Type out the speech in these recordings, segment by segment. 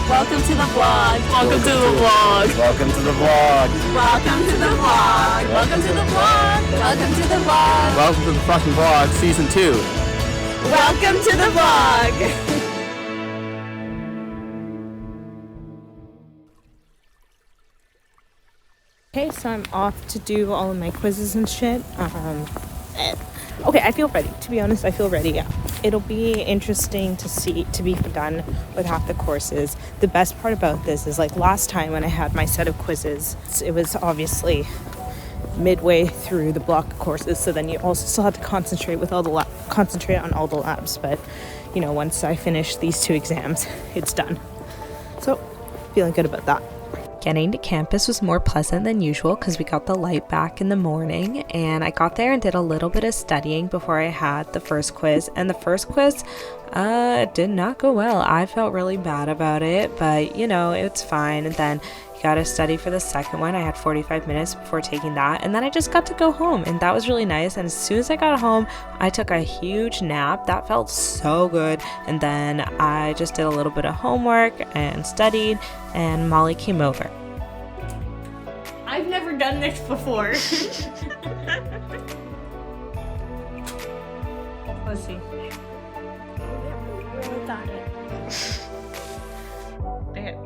Welcome to the vlog. Welcome to the vlog. Welcome to the vlog. Welcome to the vlog. Welcome to the vlog. Welcome to the vlog. Welcome to the fucking vlog, season 2. Welcome to the vlog. Okay, so I'm off to do all of my quizzes and shit. Okay, I feel ready. To be honest, I feel ready. Yeah. It'll be interesting to be done with half the courses. The best part about this is, like, last time when I had my set of quizzes, it was obviously midway through the block of courses, so then you also still have to concentrate on all the labs. But you know, once I finish these 2 exams, it's done. So feeling good about that. Getting to campus was more pleasant than usual because we got the light back in the morning, and I got there and did a little bit of studying before I had the first quiz. And the first quiz did not go well. I felt really bad about it, but you know, it's fine. And then you gotta study for the second one. I had 45 minutes before taking that, and then I just got to go home, and that was really nice. And as soon as I got home, I took a huge nap. That felt so good. And then I just did a little bit of homework and studied, and Molly came over. I've never done this before. Let's see.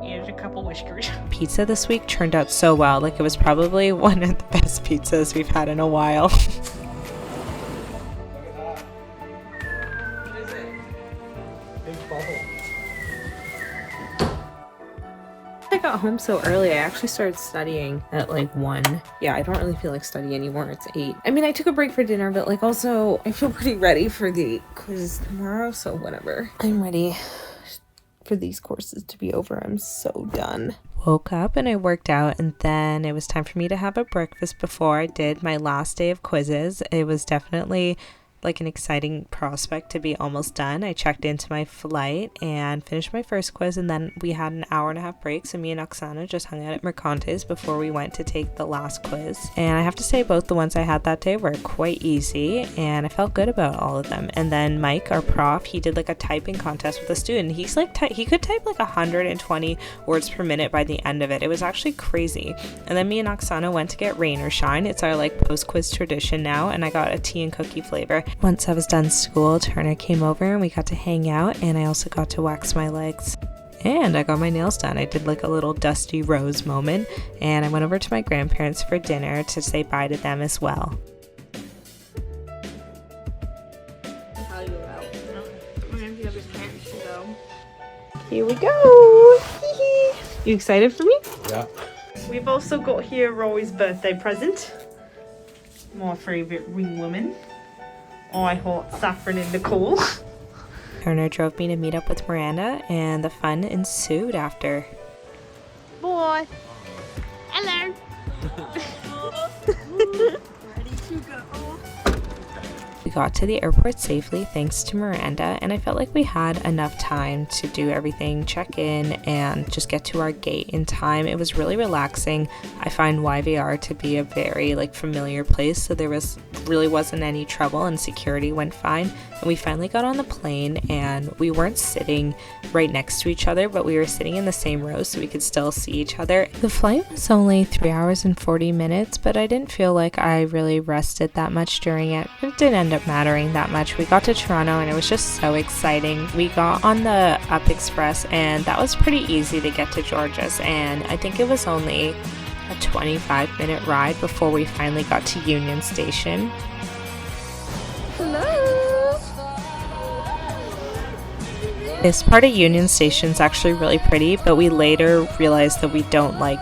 Here's a couple whiskers. Pizza this week turned out so well. Like, it was probably one of the best pizzas we've had in a while. What is it? Big bubble. I got home so early. I actually started studying at like 1. Yeah, I don't really feel like studying anymore. It's 8. I mean, I took a break for dinner, but like also I feel pretty ready for the quiz tomorrow, so whatever. I'm ready for these courses to be over. I'm so done. Woke up and I worked out, and then it was time for me to have a breakfast before I did my last day of quizzes. It was definitely like an exciting prospect to be almost done. I checked into my flight and finished my first quiz, and then we had an hour and a half break, so me and Oksana just hung out at Mercantes before we went to take the last quiz. And I have to say, both the ones I had that day were quite easy, and I felt good about all of them. And then Mike, our prof, he did like a typing contest with a student. He's like he could type like 120 words per minute by the end of it. It was actually crazy. And then me and Oksana went to get Rain or Shine. It's our like post-quiz tradition now, and I got a tea and cookie flavor. Once I was done school, Turner came over and we got to hang out, and I also got to wax my legs. And I got my nails done. I did like a little Dusty Rose moment, and I went over to my grandparents for dinner to say bye to them as well. Here we go! You excited for me? Yeah. We've also got here Rory's birthday present. My favourite ring woman. I hot Saffron and Nicole. Turner drove me to meet up with Miranda, and the fun ensued after. Boy. Hello. Ready to go. We got to the airport safely thanks to Miranda, and I felt like we had enough time to do everything, check in, and just get to our gate in time. It was really relaxing. I find YVR to be a very like familiar place, so there really wasn't any trouble, and security went fine. And we finally got on the plane, and we weren't sitting right next to each other, but we were sitting in the same row so we could still see each other. The flight was only 3 hours and 40 minutes, but I didn't feel like I really rested that much during it. It didn't end up mattering that much. We got to Toronto, and it was just so exciting. We got on the Up Express, and that was pretty easy to get to George's, and I think it was only a 25-minute ride before we finally got to Union Station. Hello. This part of Union Station is actually really pretty, but we later realized that we don't like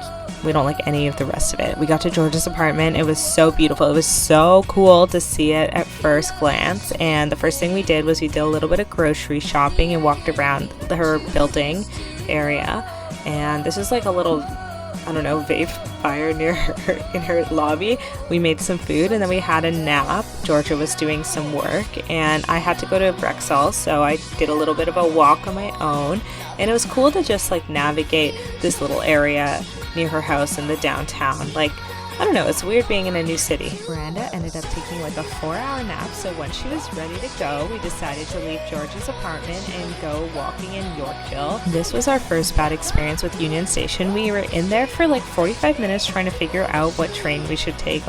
any of the rest of it. We got to George's apartment. It was so beautiful. It was so cool to see it at first glance. And the first thing we did was we did a little bit of grocery shopping and walked around her building area. And this is like a little, I don't know, vape fire near her in her lobby. We made some food, and then we had a nap. Georgia was doing some work, and I had to go to Brexall, so I did a little bit of a walk on my own. And it was cool to just like navigate this little area near her house in the downtown. Like, I don't know, it's weird being in a new city. Miranda ended up taking like a 4-hour nap, so when she was ready to go, we decided to leave George's apartment and go walking in Yorkville. This was our first bad experience with Union Station. We were in there for like 45 minutes trying to figure out what train we should take.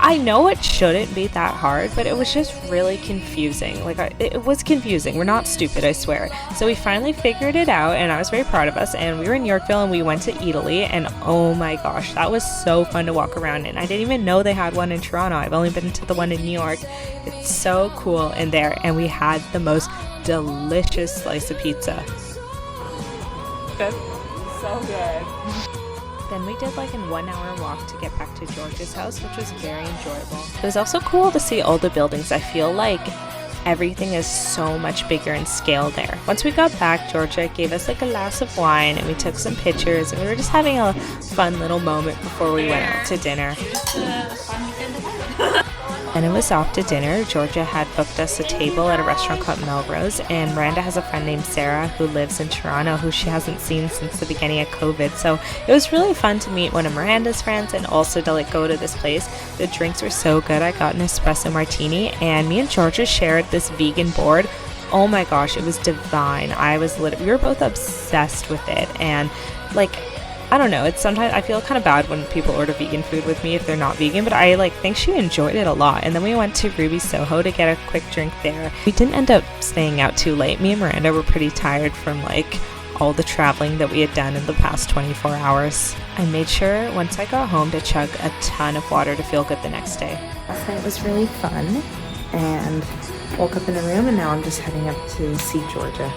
I know it shouldn't be that hard, but it was just really confusing. It was confusing. We're not stupid, I swear. So we finally figured it out, and I was very proud of us, and we were in Yorkville and we went to Italy, and oh my gosh, that was so fun to walk around in. I didn't even know they had one in Toronto. I've only been to the one in New York. It's so cool in there, and we had the most delicious slice of pizza. Good. So good. Then we did like a 1-hour walk to get back to George's house, which was very enjoyable. It was also cool to see all the buildings. I feel like everything is so much bigger in scale there. Once we got back, Georgia gave us like a glass of wine and we took some pictures, and we were just having a fun little moment before we went out to dinner. And it was off to dinner. Georgia had booked us a table at a restaurant called Melrose, and Miranda has a friend named Sarah who lives in Toronto who she hasn't seen since the beginning of COVID. So it was really fun to meet one of Miranda's friends and also to like go to this place. The drinks were so good. I got an espresso martini, and me and Georgia shared this vegan board. Oh my gosh, it was divine. We were both obsessed with it, and I don't know, it's sometimes I feel kind of bad when people order vegan food with me if they're not vegan, but I think she enjoyed it a lot. And then we went to Ruby Soho to get a quick drink there. We didn't end up staying out too late. Me and Miranda were pretty tired from all the traveling that we had done in the past 24 hours. I made sure once I got home to chug a ton of water to feel good the next day. Last night was really fun, and woke up in a room, and now I'm just heading up to see Georgia.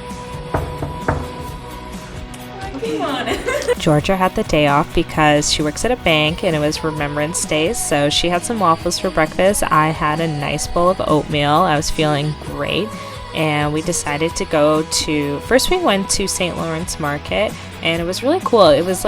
Georgia had the day off because she works at a bank and it was Remembrance Day, so she had some waffles for breakfast. I had a nice bowl of oatmeal. I was feeling great, and we decided to go to, first we went to St. Lawrence Market, and it was really cool. It was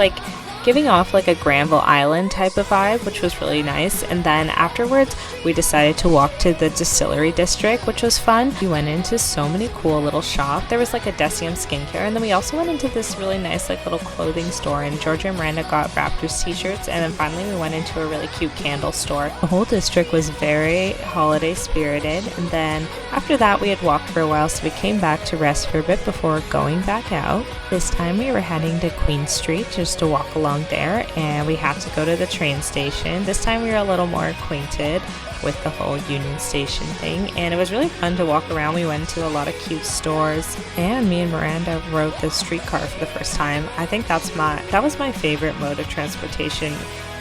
giving off a Granville Island type of vibe, which was really nice. And then afterwards we decided to walk to the Distillery District, which was fun. We went into so many cool little shops. There was a Decium skincare, and then we also went into this really nice little clothing store, and Georgia and Miranda got Raptors t-shirts, and then finally we went into a really cute candle store. The whole district was very holiday spirited, and then after that we had walked for a while, so we came back to rest for a bit before going back out. This time we were heading to Queen Street just to walk along there, and we had to go to the train station. This time we were a little more acquainted with the whole Union Station thing, and it was really fun to walk around. We went to a lot of cute stores, and me and Miranda rode the streetcar for the first time. I think that was my favorite mode of transportation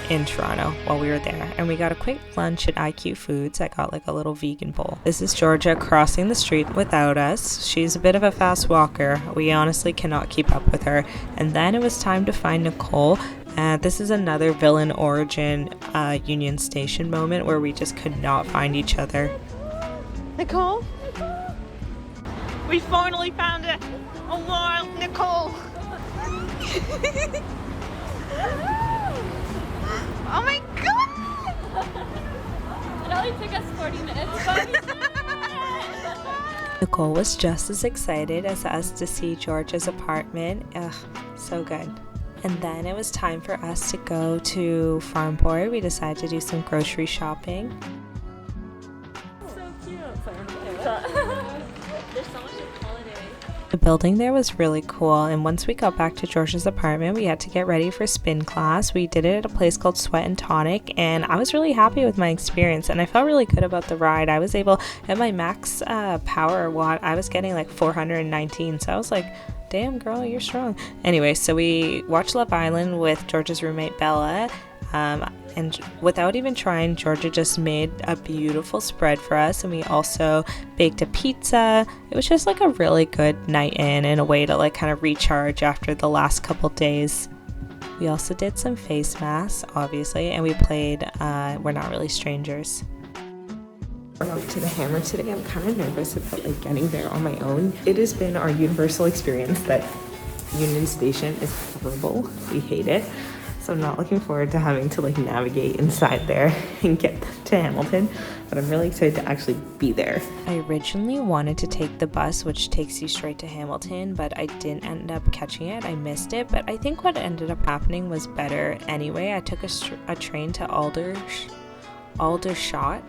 in Toronto while we were there. And we got a quick lunch at IQ Foods. I got a little vegan bowl. This is Georgia crossing the street without us. She's a bit of a fast walker. We honestly cannot keep up with her. And then it was time to find Nicole. This is another Villain Origin Union Station moment where we just could not find each other. Nicole? We finally found it! Oh my, Nicole! Oh my god! It only took us 40 minutes, but Nicole was just as excited as us to see Georgia's apartment. Ugh, so good. And then it was time for us to go to Farm Boy. We decided to do some grocery shopping. so cute. There's so much holiday. The building there was really cool, and once we got back to Georgia's apartment, we had to get ready for spin class. We did it at a place called Sweat and Tonic, and I was really happy with my experience, and I felt really good about the ride. I was able, at my max power watt, I was getting 419, so I was like, damn girl, you're strong. Anyway, so we watched Love Island with Georgia's roommate Bella, and without even trying, Georgia just made a beautiful spread for us, and we also baked a pizza. It was just a really good night in a way to kind of recharge after the last couple days. We also did some face masks, obviously, and we played We're Not Really Strangers. We're off to the Hammer today. I'm kind of nervous about getting there on my own. It has been our universal experience that Union Station is horrible. We hate it. So I'm not looking forward to having to navigate inside there and get to Hamilton, but I'm really excited to actually be there. I originally wanted to take the bus, which takes you straight to Hamilton, but I didn't end up catching it. I missed it, but I think what ended up happening was better anyway. I took a train to Aldershot.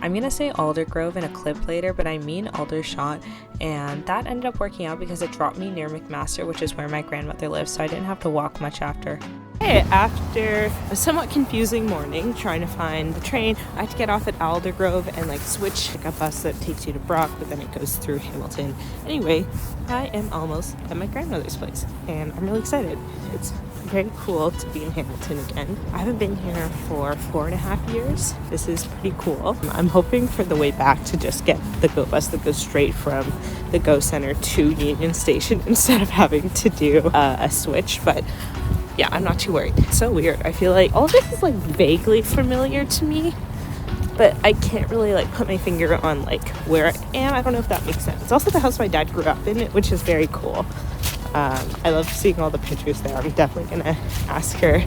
I'm gonna say Aldergrove in a clip later, but I mean Aldershot, and that ended up working out because it dropped me near McMaster, which is where my grandmother lives, so I didn't have to walk much after. Hey, after a somewhat confusing morning trying to find the train, I had to get off at Aldergrove and like switch like a bus that takes you to Brock, but then it goes through Hamilton. Anyway, I am almost at my grandmother's place, and I'm really excited. It's very cool to be in Hamilton again. I haven't been here for 4.5 years. This is pretty cool. I'm hoping for the way back to just get the GO bus that goes straight from the GO Center to Union Station instead of having to do a switch, but yeah, I'm not too worried. It's so weird. I feel like all of this is like vaguely familiar to me, but I can't really like put my finger on like where I am. I don't know if that makes sense. It's also the house my dad grew up in, which is very cool. I love seeing all the pictures there. I'm definitely gonna ask her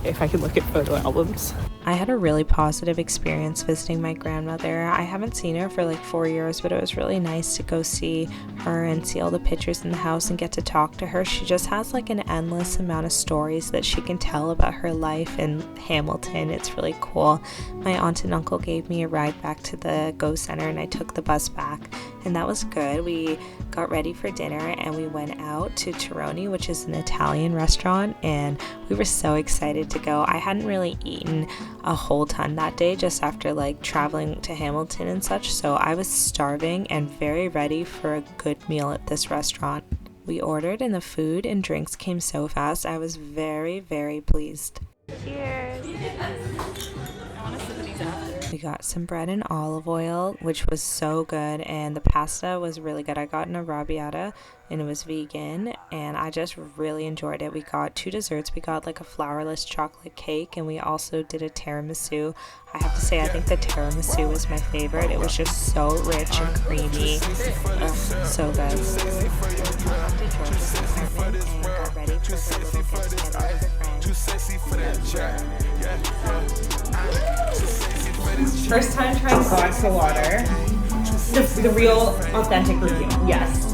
if I can look at photo albums. I had a really positive experience visiting my grandmother. I haven't seen her for like 4 years, but it was really nice to go see her and see all the pictures in the house and get to talk to her. She just has like an endless amount of stories that she can tell about her life in Hamilton. It's really cool. My aunt and uncle gave me a ride back to the GO Center, and I took the bus back, and that was good. We got ready for dinner and we went out to Tironi, which is an Italian restaurant, and we were so excited to go. I hadn't really eaten a whole ton that day, just after like traveling to Hamilton and such, so I was starving and very ready for a good meal at this restaurant. We ordered and the food and drinks came so fast. I was very, very pleased. Cheers! We got some bread and olive oil, which was so good, and the pasta was really good. I got an arrabbiata, and it was vegan, and I just really enjoyed it. We got 2 desserts. We got like a flourless chocolate cake, and we also did a tiramisu. I have to say, I think the tiramisu was my favorite. It was just so rich and creamy. Ugh, so good. Got ready for her little get-together with friends. First time trying vodka water. The real authentic review. Yes.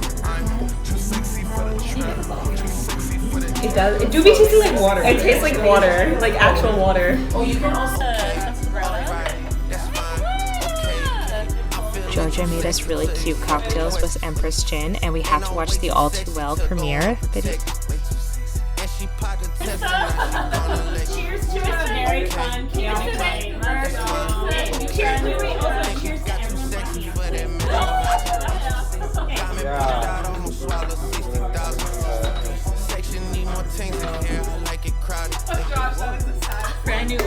It does. It do be tasting like water. It tastes like water, like actual water. Oh, you can also Georgia made us really cute cocktails with Empress Gin, and we have to watch the All Too Well premiere video. Cheers to a very fun, chaotic night. Cheers to everyone. Brand new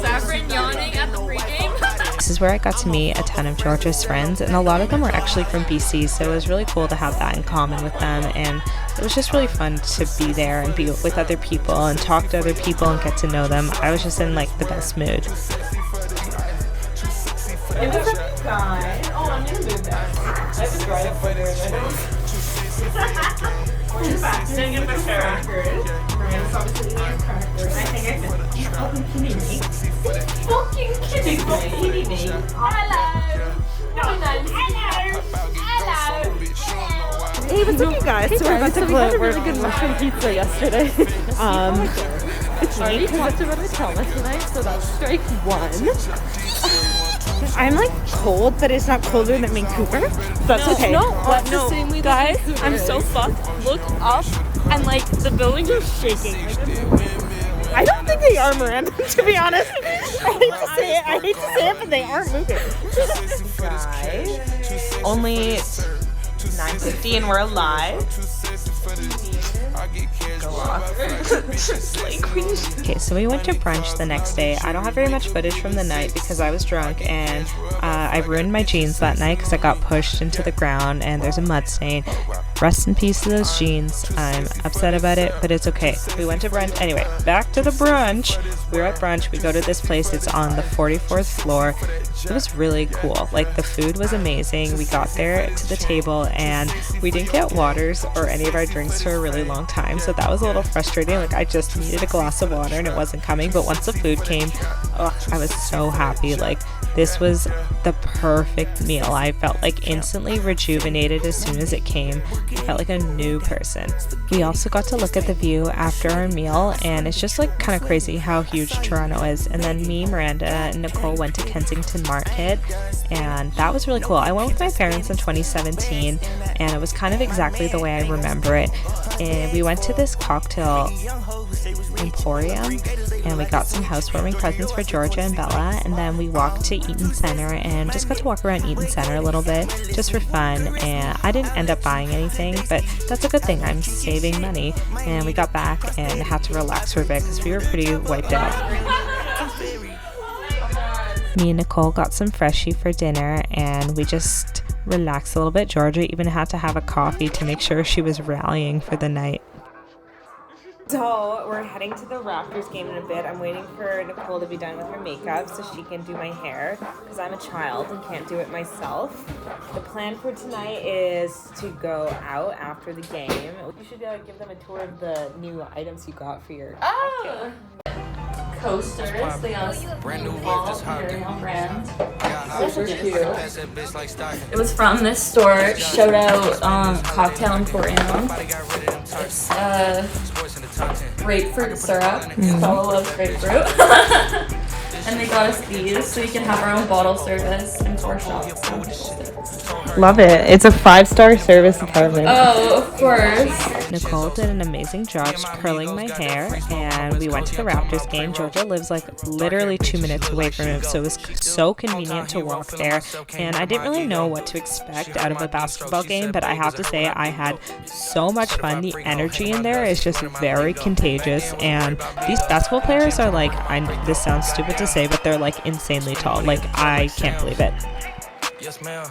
Saffron yawning at the pregame. This is where I got to meet a ton of Georgia's friends, and a lot of them were actually from BC, so it was really cool to have that in common with them, and it was just really fun to be there and be with other people and talk to other people and get to know them. I was just in like the best mood. It was a guy. Oh, I'm gonna move that. I have to drive it further in my house. We're back. Did I get my crackers? Miranda's obviously eating her crackers. I think I said, you're fucking kidding me. Fucking kidding me. Hello. Hey, what's up, you guys? So we're about to we had a really good mushroom pizza yesterday. It's We talked about it tonight, so that's strike 1. I'm like cold, but it's not colder than Vancouver. That's okay. No, the same way guys, I'm so fucked. Look up, and like the buildings are shaking. I don't think they are, Miranda, to be honest. I hate to say it, but they aren't moving. Guys, only 9:50 and we're alive. Okay, so we went to brunch the next day. I don't have very much footage from the night because I was drunk, and I ruined my jeans that night because I got pushed into the ground and there's a mud stain. Rest in peace to those jeans. I'm upset about it, but it's okay. We went to brunch. Anyway, back to the brunch. We were at brunch. We go to this place. It's on the 44th floor. It was really cool. Like, the food was amazing. We got there to the table and we didn't get waters or any of our drinks for a really long time, so that was a little frustrating. Like, I just needed a glass of water and it wasn't coming, but once the food came, I was so happy. Like, this was the perfect meal. I felt like instantly rejuvenated as soon as it came. I felt like a new person. We also got to look at the view after our meal, and it's just like kind of crazy how huge Toronto is. And then me, Miranda, and Nicole went to Kensington Market, and that was really cool. I went with my parents in 2017, and it was kind of exactly the way I remember it. And we went to this cocktail emporium, and we got some housewarming presents for Georgia and Bella, and then we walked to Eaton Center and just got to walk around Eaton Center a little bit just for fun. And I didn't end up buying anything, but that's a good thing. I'm saving money. And we got back and had to relax for a bit because we were pretty wiped out. Me and Nicole got some freshie for dinner, and we just relaxed a little bit. Georgia even had to have a coffee to make sure she was rallying for the night. So we're heading to the Raptors game in a bit. I'm waiting for Nicole to be done with her makeup so she can do my hair because I'm a child and can't do it myself. The plan for tonight is to go out after the game. You should give them a tour of the new items you got for your cocktail. Coasters. They got us all Imperial brand. Super cute. It was from this store. Shout out Cocktail Emporium. It's grapefruit syrup. Bella loves grapefruit. And they got us these so we can have our own bottle service and 4 shots. Love it. It's a 5-star service apartment. Oh, of course. Nicole did an amazing job curling my hair, and we went to the Raptors game. Georgia lives like literally 2 minutes away from it, so it was so convenient to walk there. And I didn't really know what to expect out of a basketball game, but I have to say I had so much fun. The energy in there is just very contagious, and these basketball players are like, this sounds stupid to say, but they're like insanely tall. Like, I can't believe it. Yes, ma'am.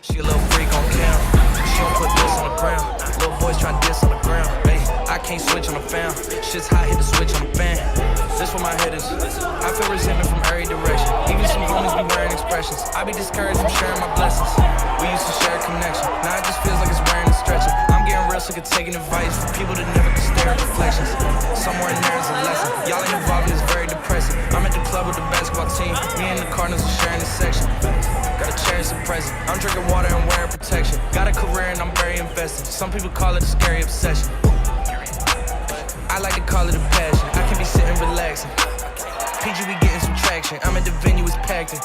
She a little freak on cam. She don't put this on the ground. Little boys try diss on the ground. Hey, I can't switch on the fam. Shit's hot, hit the switch on the fan. This where my head is. I feel resentment from every direction. Even some homies be wearing expressions. I be discouraged from sharing my blessings. We used to share a connection. Now it just feels like it's wearing and stretching. I'm getting real sick of taking advice from people that never can stare at reflections. Somewhere in there is a lesson. Y'all ain't involved, it's very depressing. I'm at the club with the basketball team. Me and the Cardinals are sharing this section. Gotta cherish the present. I'm drinking water and wearing protection. Got a career and I'm very invested. Some people call it a scary obsession. I like to call it a passion. I can be sitting relaxing. PG, we getting some traction. I'm at the venue, it's packed in.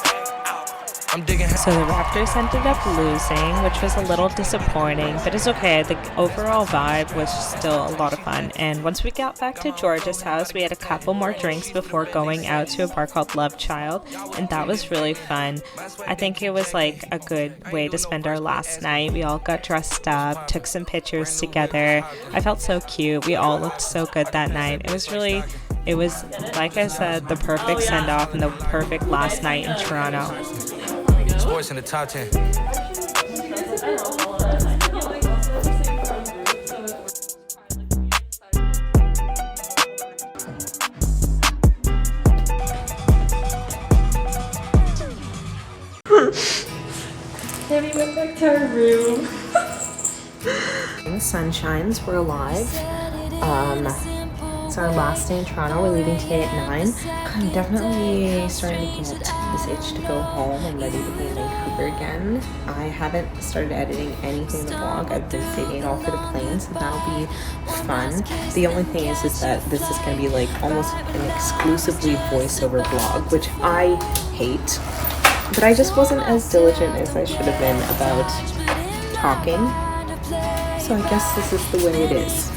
I'm digging. So the Raptors ended up losing, which was a little disappointing, but it's okay. The overall vibe was still a lot of fun. And once we got back to Georgia's house, we had a couple more drinks before going out to a bar called Love Child, and that was really fun. I think it was like a good way to spend our last night. We all got dressed up, took some pictures together. I felt so cute. We all looked so good that night. It was, like I said, the perfect send-off and the perfect last night in Toronto. Sports in the top 10. Then we went back to our room. The sun shines. We're alive. It's our last day in Toronto. We're leaving today at 9. I'm definitely starting to get this itch to go home. I'm ready to be in Vancouver again. I haven't started editing anything in the vlog. I've been saving it all for the plane, so that'll be fun. The only thing is that this is going to be like almost an exclusively voiceover vlog, which I hate. But I just wasn't as diligent as I should have been about talking. So I guess this is the way it is.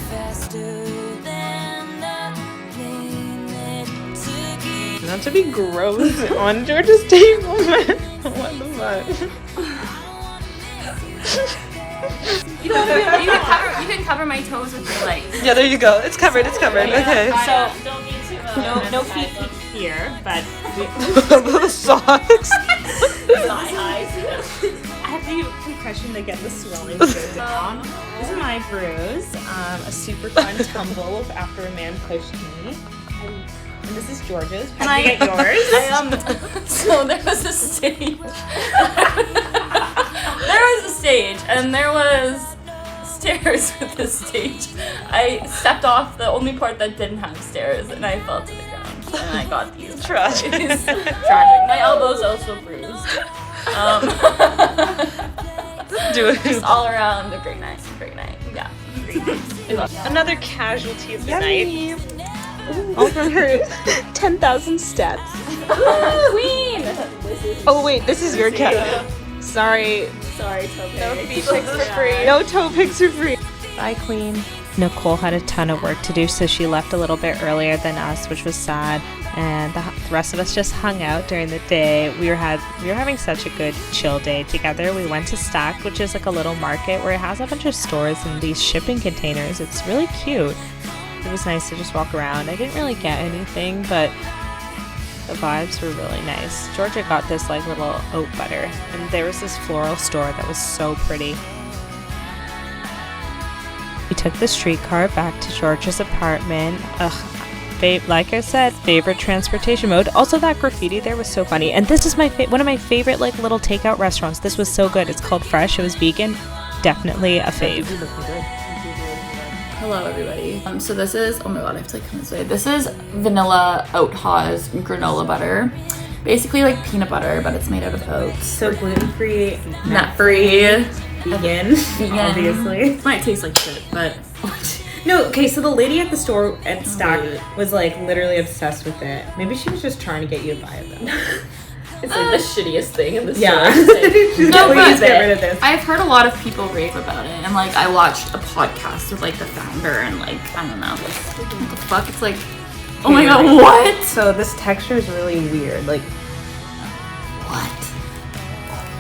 Not to be gross on Georgia's table, man. What the fuck? You can cover my toes with your legs. Yeah, there you go. It's covered. It's covered. Okay. So no feet here, but The socks. thigh highs. I have to do compression to get the swelling to go down. This is my bruise. A super fun tumble after a man pushed me. And this is Georgia's. How did you get yours? So there was a stage. There was a stage, and there was stairs with this stage. I stepped off the only part that didn't have stairs, and I fell to the ground. And I got these. Tragic. Tragic. My elbow's also bruised. Just all around a great night. Great night. Yeah. Great night. Another casualty of the night. All from her 10,000 steps. Queen! Oh wait, this is your cat. Sorry. Sorry, Toby. No feet pics for free. No toe pics for free. Bye, Queen. Nicole had a ton of work to do, so she left a little bit earlier than us, which was sad. And the rest of us just hung out during the day. We were having such a good chill day together. We went to Stack, which is like a little market where it has a bunch of stores and these shipping containers. It's really cute. It was nice to just walk around. I didn't really get anything, but the vibes were really nice. Georgia got this like little oat butter, and there was this floral store that was so pretty. We took the streetcar back to Georgia's apartment. Like I said, favorite transportation mode. Also, that graffiti there was so funny. And this is one of my favorite like little takeout restaurants. This was so good. It's called Fresh. It was vegan. Definitely a fave. Hello, everybody. So this is, oh my god, I have to like come this way. This is vanilla oat Haas granola butter. Basically like peanut butter, but it's made out of oats. So gluten-free, Nut-free. vegan, obviously. It might taste like shit, but No, okay, so the lady at the store at Stack was like literally obsessed with it. Maybe she was just trying to get you to buy it though. it's like the shittiest thing in the store. Yeah. No, No, but please get rid of this. I've heard a lot of people rave about it, and like I watched a podcast with like the founder, and like I don't know, what the fuck? It's like, oh my god, what? So this texture is really weird. Like,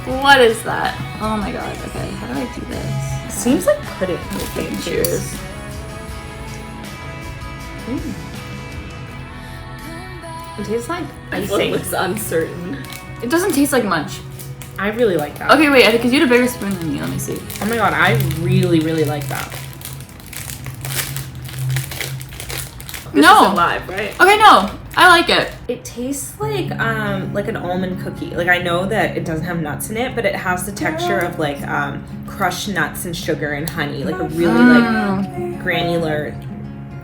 What is that? Oh my god. Okay, how do I do this? it seems like pudding. Okay, cheers. It tastes like Icing. icing. Was uncertain. It doesn't taste like much. I really like that. Okay, wait, I think because you had a bigger spoon than me. Let me see. Oh my god, I really, really like that. This isn't live, right? Okay, no, I like it. It tastes like an almond cookie. Like, I know that it doesn't have nuts in it, but it has the texture of like crushed nuts and sugar and honey. Like a really like granular.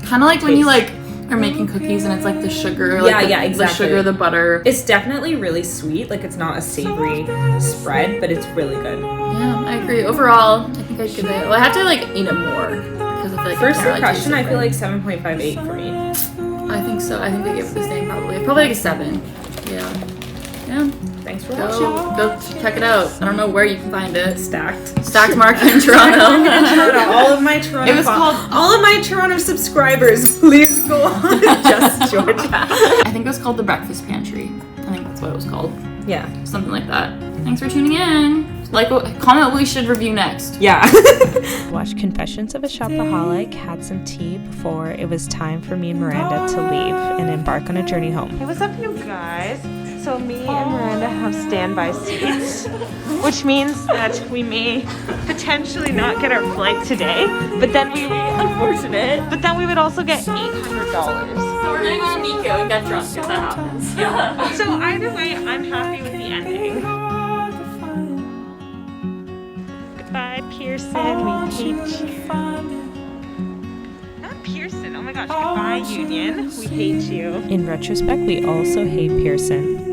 Kind of like when you like are making cookies and it's like the sugar. Like yeah, exactly. The sugar, the butter. It's definitely really sweet. Like, it's not a savory spread, but it's really good. Yeah, I agree. Overall, I think I'd give it. Well, I have to like eat it more because I feel like First it kinda, impression, like, I feel like 7.58 for me. I think so. I think I give it the same probably. Probably like a 7. Yeah. Yeah. Thanks for watching. Go check it out. I don't know where you can find it. Stacked Market in Toronto. all of my Toronto. It was called. All of my Toronto subscribers, please go on to Just Georgia. I think it was called the Breakfast Pantry. I think that's what it was called. Yeah. Something like that. Thanks for tuning in. Like, comment what we should review next. Yeah. Watched Confessions of a Shopaholic, had some tea before it was time for me and Miranda to leave and embark on a journey home. Hey, what's up, you guys? So me and Miranda have standby seats, which means that we may potentially not get our flight today, but then we unfortunate. But then we would also get $800. So we're gonna go to Nico and get drunk if that happens. Yeah. So either way, I'm happy with the ending. Goodbye, Pearson. We hate you. Not Pearson. Oh my gosh. Goodbye, Union. We hate you. In retrospect, we also hate Pearson.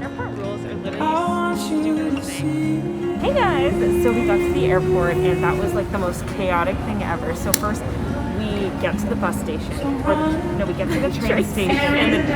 Airport rules are literally the stupidest thing. Hey guys! So we got to the airport and that was like the most chaotic thing ever. So first we get to the bus station. We get to the train station and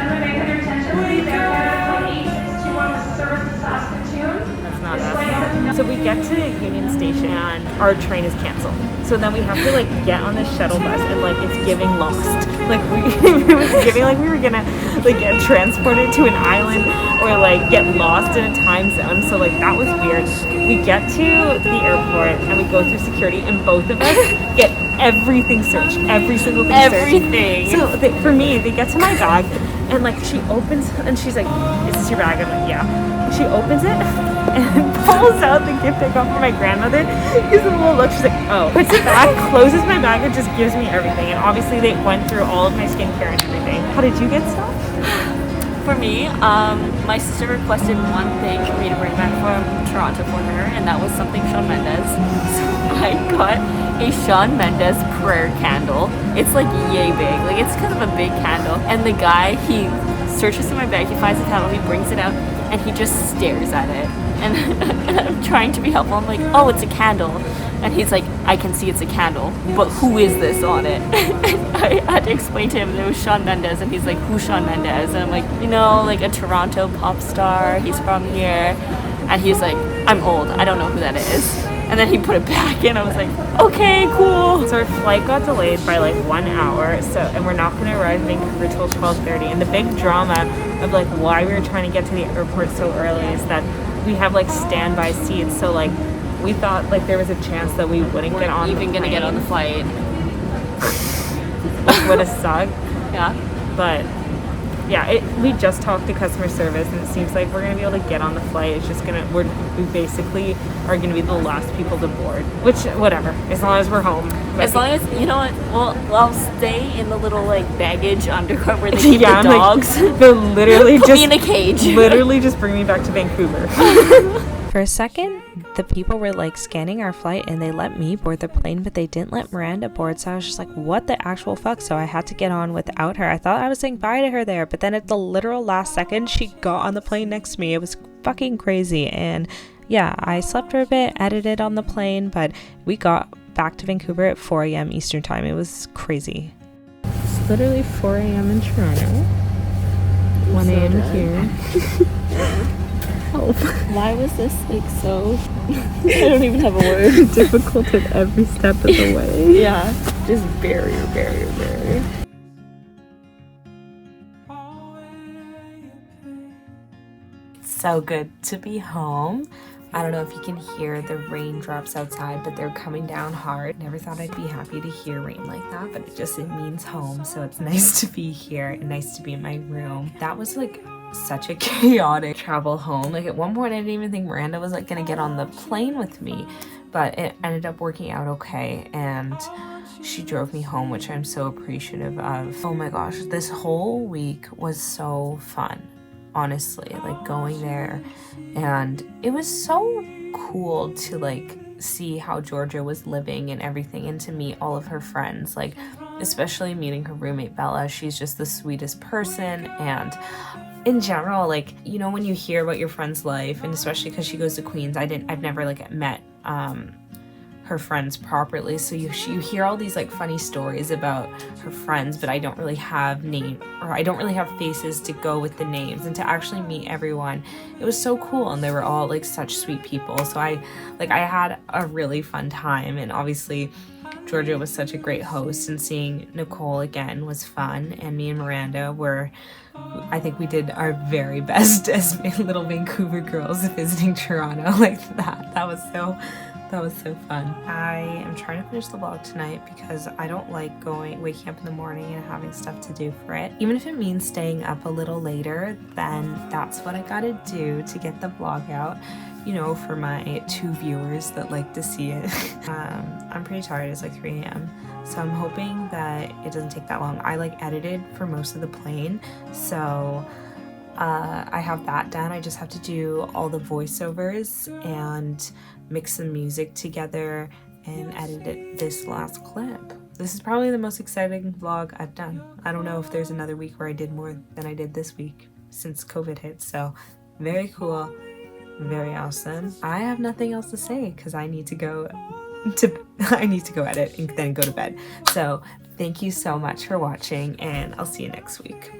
that's not us. So we get to Union Station and our train is canceled. So then we have to like get on this shuttle bus and like it's giving lost. Like it was giving like we were gonna like get transported to an island or like get lost in a time zone. So like that was weird. We get to the airport and we go through security and both of us get everything searched. Every single thing searched. So for me, they get to my bag and like she opens and she's like, "Is this your bag?" I'm like, "Yeah." She opens it and pulls out the gift I got for my grandmother. Gives it a little look. She's like, "Oh." Puts it back, closes my bag, and just gives me everything. And obviously, they went through all of my skincare and everything. How did you get stuff? For me, my sister requested one thing for me to bring back from Toronto for her, and that was something Shawn Mendes. So I got a Shawn Mendes prayer candle. It's like yay big, like it's kind of a big candle. And the guy, he searches in my bag, he finds the candle, he brings it out, and he just stares at it. And I'm trying to be helpful. I'm like, oh, it's a candle. And he's like, I can see it's a candle, but who is this on it? I had to explain to him that it was Shawn Mendes, and he's like, who's Shawn Mendes? And I'm like, you know, like a Toronto pop star, he's from here. And he's like, I'm old, I don't know who that is. And then he put it back in. I was like, okay, cool. So our flight got delayed by like 1 hour, and we're not going to arrive in Vancouver till 12:30. And the big drama of like why we were trying to get to the airport so early is that we have like standby seats. So like we thought like there was a chance that we wouldn't get on. Even gonna get on the flight. Which would have sucked. Yeah. But yeah, we just talked to customer service, and it seems like we're gonna be able to get on the flight. It's just we basically are gonna be the last people to board. Which, whatever, as long as we're home. As long as, you know what, well, I'll stay in the little like baggage undercart where they keep the I'm dogs. Like, they'll literally Put just me in a cage. Literally just bring me back to Vancouver. For a second, the people were like scanning our flight and they let me board the plane, but they didn't let Miranda board. So I was just like, what the actual fuck? So I had to get on without her. I thought I was saying bye to her there, but then at the literal last second, she got on the plane next to me. It was fucking crazy. And yeah, I slept for a bit, edited on the plane, but we got back to Vancouver at 4 a.m. Eastern time. It was crazy. It's literally 4 a.m. in Toronto. 1 a.m. here. Help. Why was this like so? I don't even have a word. Difficult at every step of the way. Yeah. Just barrier. So good to be home. I don't know if you can hear the raindrops outside, but they're coming down hard. Never thought I'd be happy to hear rain like that, but it means home. So it's nice to be here and nice to be in my room. That was like such a chaotic travel home. Like at one point I didn't even think Miranda was like gonna get on the plane with me, but it ended up working out okay, and she drove me home, which I'm so appreciative of. Oh my gosh, this whole week was so fun. Honestly, like going there, and it was so cool to like see how Georgia was living and everything, and to meet all of her friends, like especially meeting her roommate Bella. She's just the sweetest person, and in general, like, you know, when you hear about your friend's life, and especially because she goes to Queens, I've never like met her friends properly, so you hear all these like funny stories about her friends, but I don't really have faces to go with the names, and to actually meet everyone, it was so cool, and they were all like such sweet people. So I had a really fun time, and obviously Georgia was such a great host, and seeing Nicole again was fun, and me and Miranda I think we did our very best as little Vancouver girls visiting Toronto. Like that was so fun. I am trying to finish the vlog tonight because I don't like waking up in the morning and having stuff to do for it. Even if it means staying up a little later, then that's what I gotta do to get the vlog out, you know, for my 2 viewers that like to see it. I'm pretty tired. It's like 3 a.m. So I'm hoping that it doesn't take that long. I like edited for most of the plane, so I have that done. I just have to do all the voiceovers and mix some music together and edit this last clip. This is probably the most exciting vlog I've done. I don't know if there's another week where I did more than I did this week since COVID hit, so very cool, very awesome. I have nothing else to say because I need to go edit and then go to bed. So thank you so much for watching, and I'll see you next week.